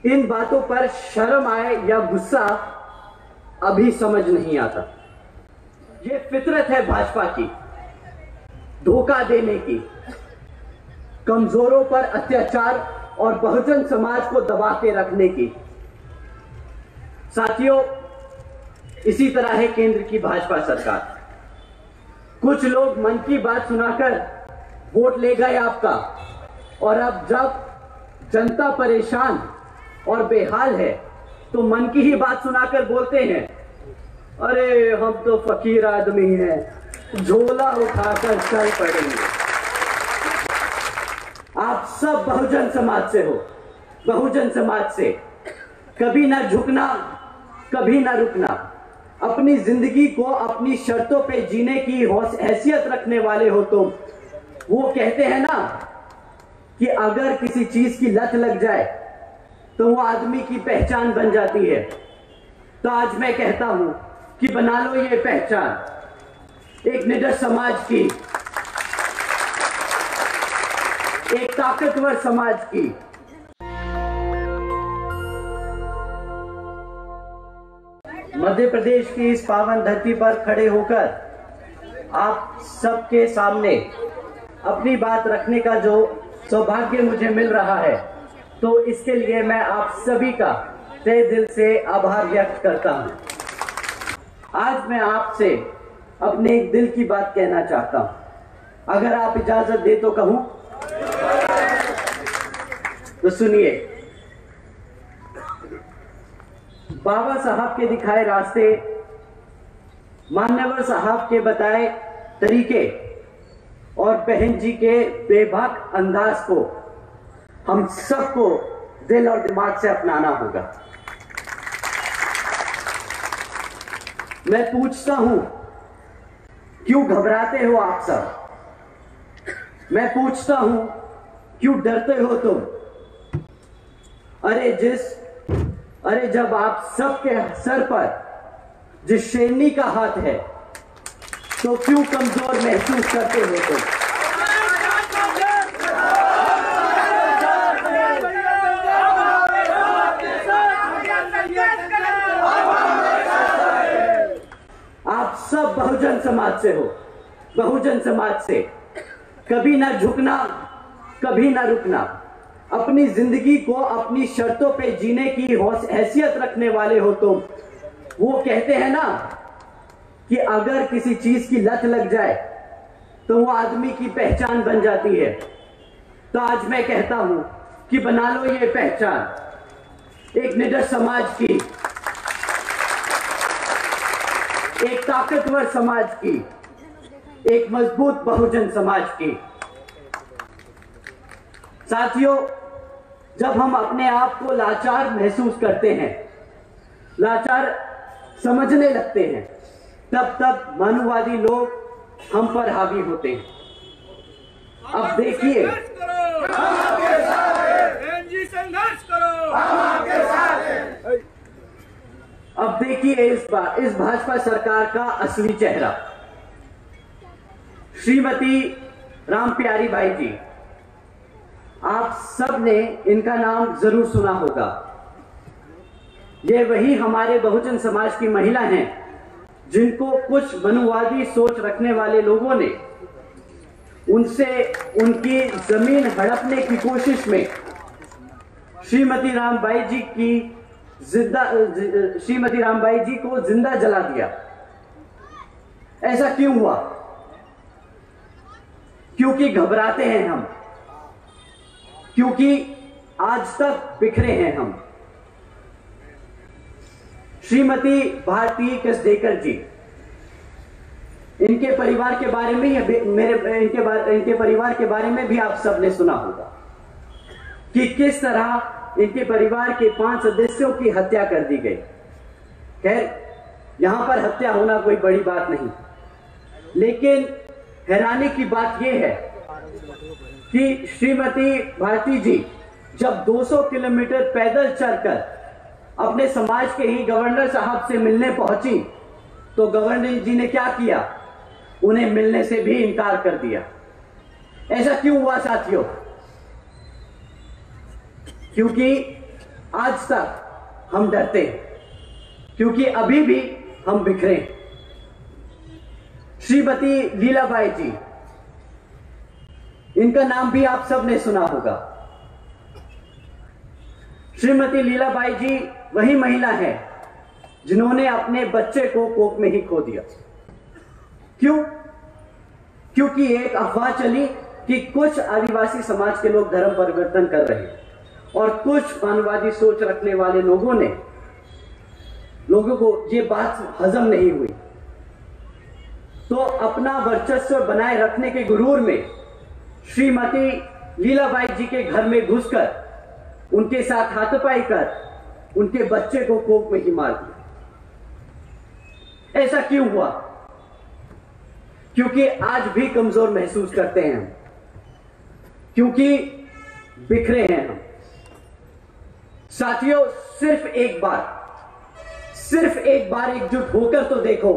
इन बातों पर शर्म आए या गुस्सा अभी समझ नहीं आता। ये फितरत है भाजपा की, धोखा देने की, कमजोरों पर अत्याचार और बहुजन समाज को दबा के रखने की। साथियों, इसी तरह है केंद्र की भाजपा सरकार। कुछ लोग मन की बात सुनाकर वोट ले गए आपका, और अब जब जनता परेशान और बेहाल है तो मन की ही बात सुनाकर बोलते हैं, अरे हम तो फकीर आदमी हैं, झोला उठाकर चल पड़ेंगे। आप सब बहुजन समाज से हो, बहुजन समाज से। कभी ना झुकना, कभी ना रुकना। अपनी जिंदगी को अपनी शर्तों पे जीने की हैसियत रखने वाले हो तुम। वो कहते हैं ना कि अगर किसी चीज की लत लग जाए तो वो आदमी की पहचान बन जाती है। तो आज मैं कहता हूं कि बना लो ये पहचान, एक निडर समाज की, एक ताकतवर समाज की। मध्य प्रदेश की इस पावन धरती पर खड़े होकर आप सबके सामने अपनी बात रखने का जो सौभाग्य मुझे मिल रहा है, तो इसके लिए मैं आप सभी का तहे दिल से आभार व्यक्त करता हूं। आज मैं आपसे अपने एक दिल की बात कहना चाहता हूं। अगर आप इजाजत दे तो कहूं? तो सुनिए। बाबा साहब के दिखाए रास्ते, मान्यवर साहब के बताए तरीके और बहन जी के बेबाक अंदाज को हम सबको दिल और दिमाग से अपनाना होगा। मैं पूछता हूं, क्यों घबराते हो आप सब? मैं पूछता हूं, क्यों डरते हो तुम? अरे जब आप सबके सर पर जिस शेरनी का हाथ है, तो क्यों कमजोर महसूस करते हो तुम? आप सब बहुजन समाज से हो, बहुजन समाज से। कभी ना झुकना, कभी ना रुकना। अपनी जिंदगी को अपनी शर्तों पे जीने की हैसियत रखने वाले हो तुम। वो कहते हैं ना कि अगर किसी चीज की लत लग जाए तो वो आदमी की पहचान बन जाती है। तो आज मैं कहता हूं कि बना लो ये पहचान, एक निडर समाज की, एक ताकतवर समाज की, एक मजबूत बहुजन समाज की। साथियों, जब हम अपने आप को लाचार महसूस करते हैं, लाचार समझने लगते हैं, तब मानववादी लोग हम पर हावी होते हैं। अब देखिए, अब देखिए इस भाजपा सरकार का असली चेहरा। श्रीमती रामप्यारी बाई जी, आप सब ने इनका नाम जरूर सुना होगा। ये वही हमारे बहुजन समाज की महिला हैं जिनको कुछ मनुवादी सोच रखने वाले लोगों ने उनसे उनकी जमीन हड़पने की कोशिश में श्रीमती रामबाई जी को जिंदा जला दिया। ऐसा क्यों हुआ? क्योंकि घबराते हैं हम, क्योंकि आज तक बिखरे हैं हम। श्रीमती भारती कसडेकर जी, इनके परिवार के बारे में इनके परिवार के बारे में भी आप सबने सुना होगा कि किस तरह इनके परिवार के 5 सदस्यों की हत्या कर दी गई। खैर, यहां पर हत्या होना कोई बड़ी बात नहीं, लेकिन हैरानी की बात यह है कि श्रीमती भारती जी जब 200 किलोमीटर पैदल चलकर अपने समाज के ही गवर्नर साहब से मिलने पहुंची, तो गवर्नर जी ने क्या किया? उन्हें मिलने से भी इनकार कर दिया। ऐसा क्यों हुआ साथियों? क्योंकि आज तक हम डरते हैं, क्योंकि अभी भी हम बिखरे हैं। श्रीमती लीलाबाई जी, इनका नाम भी आप सबने सुना होगा। श्रीमती लीलाबाई जी वही महिला है जिन्होंने अपने बच्चे को कोख में ही खो दिया। क्यों? क्योंकि एक अफवाह चली कि कुछ आदिवासी समाज के लोग धर्म परिवर्तन कर रहे हैं और कुछ मानववादी सोच रखने वाले लोगों को ये बात हजम नहीं हुई, तो अपना वर्चस्व बनाए रखने के गुरूर में श्रीमती लीलाबाई जी के घर में घुसकर उनके साथ हाथापाई कर उनके बच्चे को कोख में ही मार दिया। ऐसा क्यों हुआ? क्योंकि आज भी कमजोर महसूस करते हैं हम, क्योंकि बिखरे हैं हम। साथियों, सिर्फ एक बार एकजुट होकर तो देखो,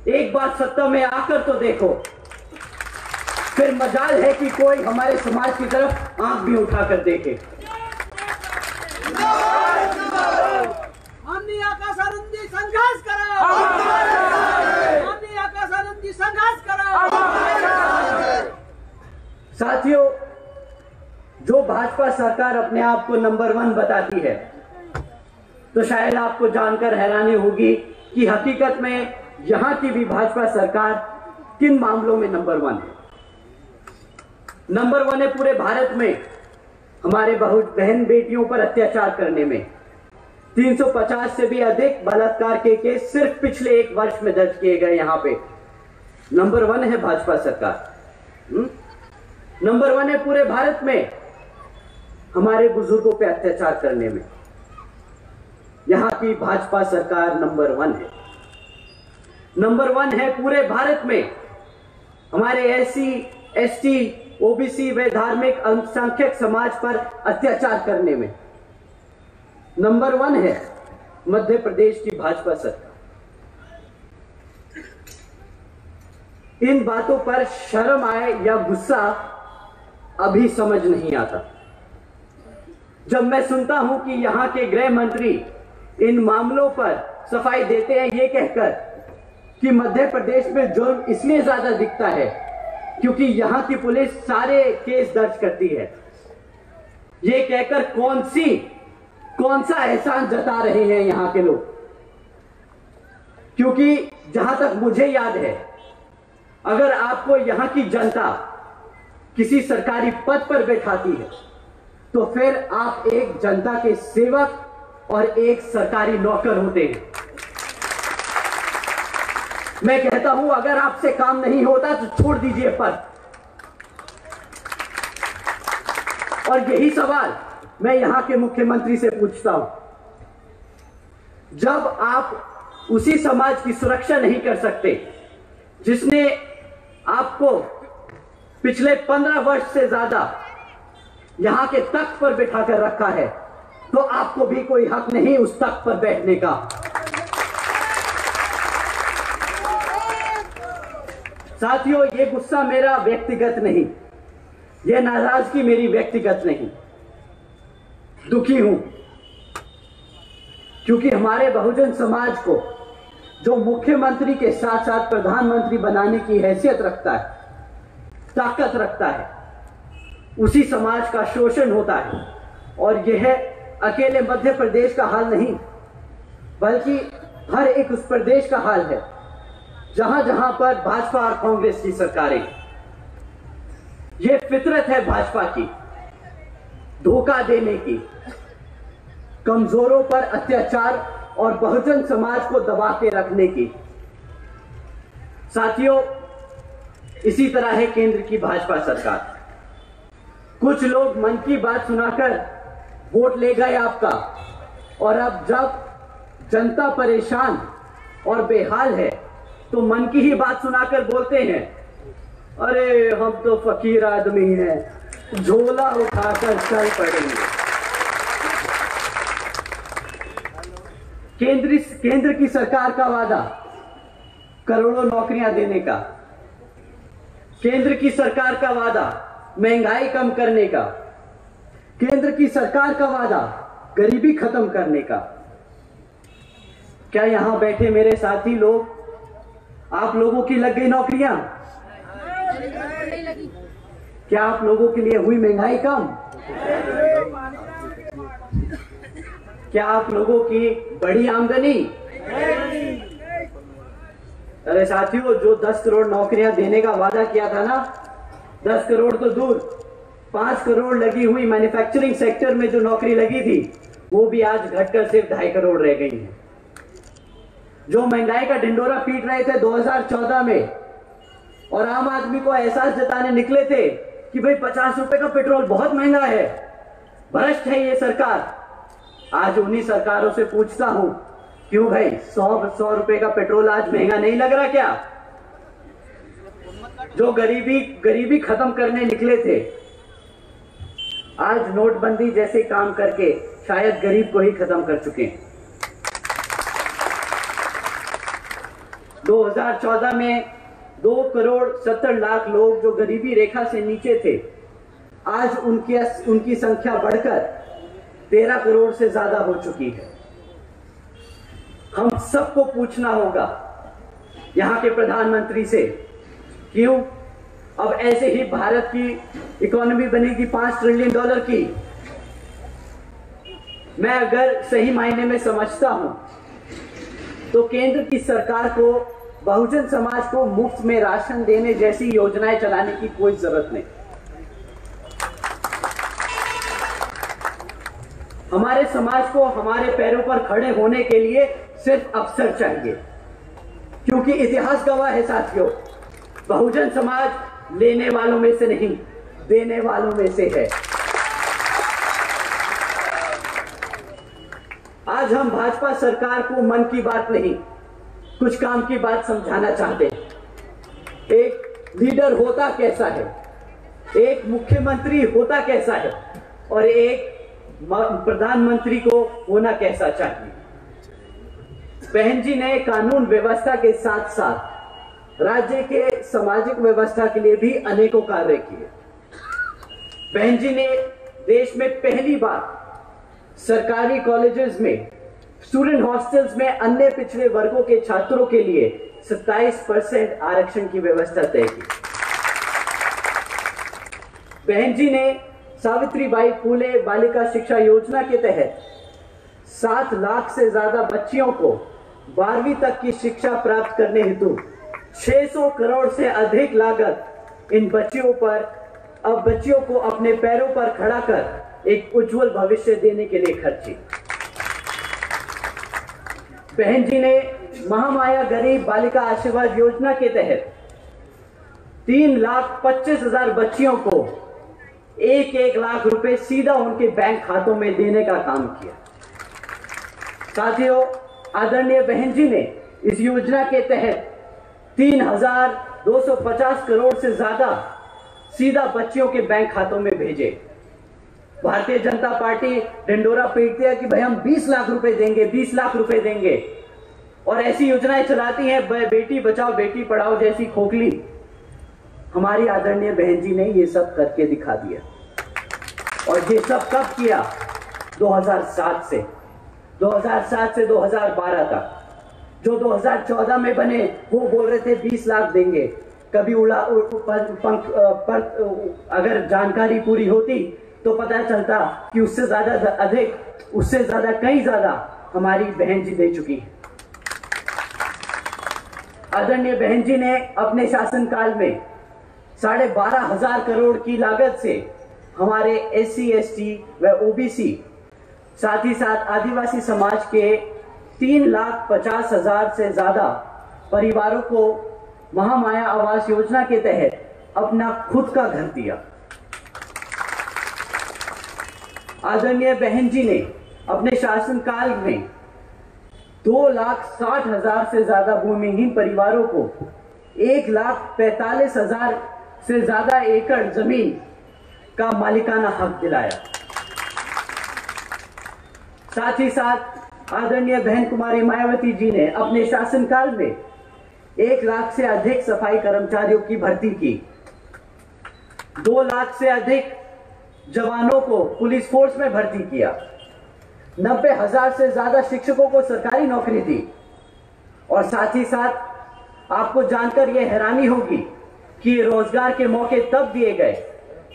एक बार सत्ता में आकर तो देखो, फिर मजाल है कि कोई हमारे समाज की तरफ आंख भी उठाकर देखे। संघर्ष करो, संघर्ष करो। साथियों, जो भाजपा सरकार अपने आप को नंबर 1 बताती है, तो शायद आपको जानकर हैरानी होगी कि हकीकत में यहां की भी भाजपा सरकार किन मामलों में नंबर 1 है। नंबर 1 है पूरे भारत में हमारे बहन बेटियों पर अत्याचार करने में। 350 से भी अधिक बलात्कार के केस सिर्फ पिछले 1 वर्ष में दर्ज किए गए। यहां पे नंबर 1 है भाजपा सरकार। नंबर 1 है पूरे भारत में हमारे बुजुर्गों पे अत्याचार करने में। यहां की भाजपा सरकार नंबर 1 है। नंबर 1 है पूरे भारत में हमारे SC, ST, OBC व धार्मिक अल्पसंख्यक समाज पर अत्याचार करने में। नंबर 1 है मध्य प्रदेश की भाजपा सरकार। इन बातों पर शर्म आए या गुस्सा अभी समझ नहीं आता। जब मैं सुनता हूं कि यहां के गृह मंत्री इन मामलों पर सफाई देते हैं ये कहकर कि मध्य प्रदेश में जुर्म इसलिए ज्यादा दिखता है क्योंकि यहां की पुलिस सारे केस दर्ज करती है, ये कहकर कौन सा एहसान जता रहे हैं यहां के लोग। क्योंकि जहां तक मुझे याद है, अगर आपको यहां की जनता किसी सरकारी पद पर बैठाती है तो फिर आप एक जनता के सेवक और एक सरकारी नौकर होते हैं। मैं कहता हूं, अगर आपसे काम नहीं होता तो छोड़ दीजिए पद। और यही सवाल मैं यहां के मुख्यमंत्री से पूछता हूं। जब आप उसी समाज की सुरक्षा नहीं कर सकते जिसने आपको पिछले 15 वर्ष से ज्यादा यहां के तख्त पर बिठाकर रखा है, तो आपको भी कोई हक नहीं उस तख्त पर बैठने का। साथियों, ये गुस्सा मेरा व्यक्तिगत नहीं, ये नाराजगी मेरी व्यक्तिगत नहीं। दुखी हूं क्योंकि हमारे बहुजन समाज को जो मुख्यमंत्री के साथ साथ प्रधानमंत्री बनाने की हैसियत रखता है, ताकत रखता है, उसी समाज का शोषण होता है। और यह अकेले मध्य प्रदेश का हाल नहीं, बल्कि हर एक उस प्रदेश का हाल है जहां जहां पर भाजपा और कांग्रेस की सरकारें। यह फितरत है भाजपा की, धोखा देने की, कमजोरों पर अत्याचार और बहुजन समाज को दबा के रखने की। साथियों, इसी तरह है केंद्र की भाजपा सरकार। कुछ लोग मन की बात सुनाकर वोट ले गए आपका, और अब जब जनता परेशान और बेहाल है तो मन की ही बात सुनाकर बोलते हैं, अरे हम तो फकीर आदमी हैं, झोला उठाकर चल पड़ेंगे। केंद्र की सरकार का वादा करोड़ों नौकरियां देने का, केंद्र की सरकार का वादा महंगाई कम करने का, केंद्र की सरकार का वादा गरीबी खत्म करने का। क्या यहां बैठे मेरे साथी लोग, आप लोगों की लग गई नौकरियां? क्या आप लोगों के लिए हुई महंगाई कम? क्या आप लोगों की बढ़ी आमदनी? अरे साथियों, जो 10 करोड़ नौकरियां देने का वादा किया था ना, 10 करोड़ तो दूर, 5 करोड़ लगी हुई मैन्युफैक्चरिंग सेक्टर में जो नौकरी लगी थी, वो भी आज घटकर सिर्फ 2.5 करोड़ रह गई है। जो महंगाई का ढिंडोरा पीट रहे थे 2014 में और आम आदमी को एहसास जताने निकले थे कि भाई 50 रुपए का पेट्रोल बहुत महंगा है, भ्रष्ट है ये सरकार, आज उन्हीं सरकारों से पूछता हूं, क्यों भाई 100 रुपए का पेट्रोल आज महंगा नहीं लग रहा क्या? जो गरीबी खत्म करने निकले थे, आज नोटबंदी जैसे काम करके शायद गरीब को ही खत्म कर चुके हैं। 2014 में 2 करोड़ 70 लाख लोग जो गरीबी रेखा से नीचे थे, आज उनकी संख्या बढ़कर 13 करोड़ से ज्यादा हो चुकी है। हम सबको पूछना होगा यहां के प्रधानमंत्री से, क्यों अब ऐसे ही भारत की इकोनॉमी बनेगी $5 ट्रिलियन की? मैं अगर सही मायने में समझता हूं तो केंद्र की सरकार को बहुजन समाज को मुफ्त में राशन देने जैसी योजनाएं चलाने की कोई जरूरत नहीं। हमारे समाज को हमारे पैरों पर खड़े होने के लिए सिर्फ अवसर चाहिए, क्योंकि इतिहास गवाह है साथियों, बहुजन समाज लेने वालों में से नहीं, देने वालों में से है। आज हम भाजपा सरकार को मन की बात नहीं, कुछ काम की बात समझाना चाहते हैं। एक लीडर होता कैसा है, एक मुख्यमंत्री होता कैसा है और एक प्रधानमंत्री को होना कैसा चाहिए। बहन जी ने कानून व्यवस्था के साथ साथ राज्य के सामाजिक व्यवस्था के लिए भी अनेकों कार्य किए। बहन जी ने देश में पहली बार सरकारी कॉलेजेस में, स्टूडेंट हॉस्टल्स में अन्य पिछड़े वर्गों के छात्रों के लिए 27% आरक्षण की व्यवस्था तय की। बहन जी ने सावित्रीबाई फूले बालिका शिक्षा योजना के तहत 7 लाख से ज्यादा बच्चियों को 12वीं तक की शिक्षा प्राप्त करने हेतु 600 करोड़ से अधिक लागत इन बच्चियों पर, अब बच्चियों को अपने पैरों पर खड़ा कर एक उज्जवल भविष्य देने के लिए खर्ची। बहन जी ने महामाया गरीब बालिका आशीर्वाद योजना के तहत 3,25,000 बच्चियों को 1-1 लाख रुपए सीधा उनके बैंक खातों में देने का काम किया। साथियों, आदरणीय बहन जी ने इस योजना के तहत 3,250 करोड़ से ज्यादा सीधा बच्चियों के बैंक खातों में भेजे। भारतीय जनता पार्टी ढिंडोरा पीटती है कि भाई हम 20 लाख रुपए देंगे, 20 लाख रुपए देंगे, और ऐसी योजनाएं चलाती हैं बेटी बचाओ बेटी पढ़ाओ जैसी खोखली। हमारी आदरणीय बहन जी ने ये सब करके दिखा दिया। और ये सब कब किया? 2007 से 2012 तक। जो 2014 में बने वो बोल रहे थे 20 लाख देंगे। कभी अगर जानकारी पूरी होती तो पता चलता कि उससे ज्यादा अधिक, उससे ज्यादा कहीं ज्यादा हमारी बहन जी दे चुकी है। आदरणीय बहन जी ने अपने शासनकाल में 12,500 करोड़ की लागत से हमारे SC, ST व OBC, साथ ही साथ आदिवासी समाज के 3,50,000 से ज्यादा परिवारों को महामाया आवास योजना के तहत अपना खुद का घर दिया। आदरणीय बहन जी ने अपने शासनकाल में 2,60,000 से ज्यादा भूमिहीन परिवारों को 1,45,000 से ज्यादा एकड़ जमीन का मालिकाना हक दिलाया। साथ ही साथ आदरणीय बहन कुमारी मायावती जी ने अपने शासनकाल में 1 लाख से अधिक सफाई कर्मचारियों की भर्ती की। 2 लाख से अधिक जवानों को पुलिस फोर्स में भर्ती किया। 90,000 से ज्यादा शिक्षकों को सरकारी नौकरी दी। और साथ ही साथ आपको जानकर यह हैरानी होगी कि रोजगार के मौके तब दिए गए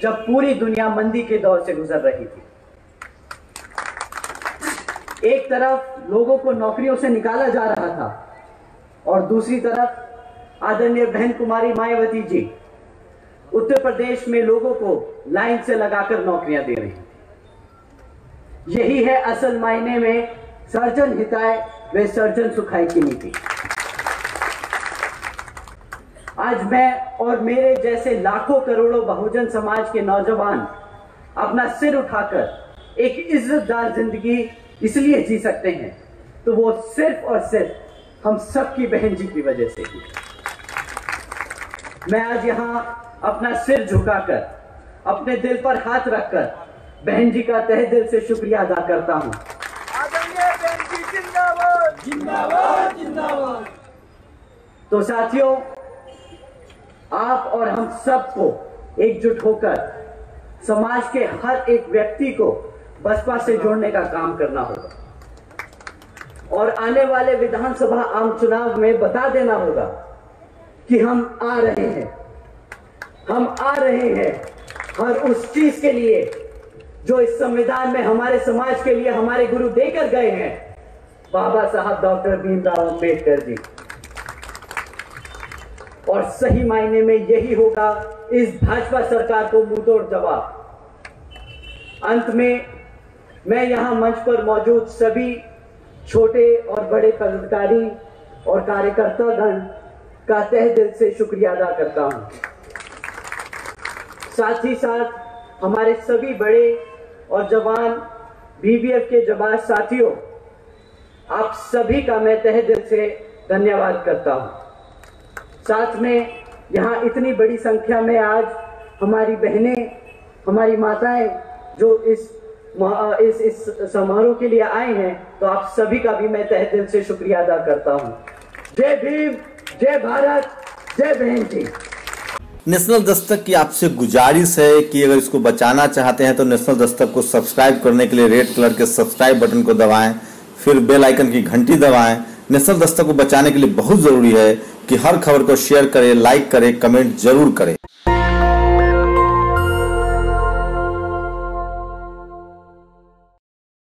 जब पूरी दुनिया मंदी के दौर से गुजर रही थी। एक तरफ लोगों को नौकरियों से निकाला जा रहा था और दूसरी तरफ आदरणीय बहन कुमारी मायावती जी उत्तर प्रदेश में लोगों को लाइन से लगाकर नौकरियां दे रही हैं। यही है असल मायने में सर्जन हिताय व सर्जन सुखाय की नीति। आज मैं और मेरे जैसे लाखों करोड़ों बहुजन समाज के नौजवान अपना सिर उठाकर एक इज्जतदार जिंदगी इसलिए जी सकते हैं तो वो सिर्फ और सिर्फ हम सबकी बहन जी की वजह से ही। मैं आज यहां अपना सिर झुकाकर अपने दिल पर हाथ रखकर बहन जी का तहे दिल से शुक्रिया अदा करता हूं। आदरणीय बहन जी जिंदाबाद जिंदाबाद जिंदाबाद। तो साथियों, आप और हम सबको एकजुट होकर समाज के हर एक व्यक्ति को बसपा से जोड़ने का काम करना होगा और आने वाले विधानसभा आम चुनाव में बता देना होगा कि हम आ रहे हैं, हम आ रहे हैं हर उस चीज के लिए जो इस संविधान में हमारे समाज के लिए हमारे गुरु देकर गए हैं, बाबा साहब डॉक्टर भीमराव अंबेडकर जी। और सही मायने में यही होगा इस भाजपा सरकार को मुंहतोड़ जवाब। अंत में मैं यहां मंच पर मौजूद सभी छोटे और बड़े पदाधिकारी और कार्यकर्तागण का तहे दिल से शुक्रिया अदा करता हूं। साथ ही साथ हमारे सभी बड़े और जवान बीबीएफ के जवान साथियों, आप सभी का मैं तहे दिल से धन्यवाद करता हूं। साथ में यहाँ इतनी बड़ी संख्या में आज हमारी बहनें, हमारी माताएं जो इस समारोह के लिए आए हैं, तो आप सभी का भी मैं तहे दिल से शुक्रिया अदा करता हूं। जय भीम, जय भारत, जय बहन जी। नेशनल दस्तक की आपसे गुजारिश है कि अगर इसको बचाना चाहते हैं तो नेशनल दस्तक को सब्सक्राइब करने के लिए रेड कलर के सब्सक्राइब बटन को दबाएं, फिर बेल आइकन की घंटी दबाएं। नेशनल दस्तक को बचाने के लिए बहुत जरूरी है कि हर खबर को शेयर करें, लाइक करें, कमेंट जरूर करें।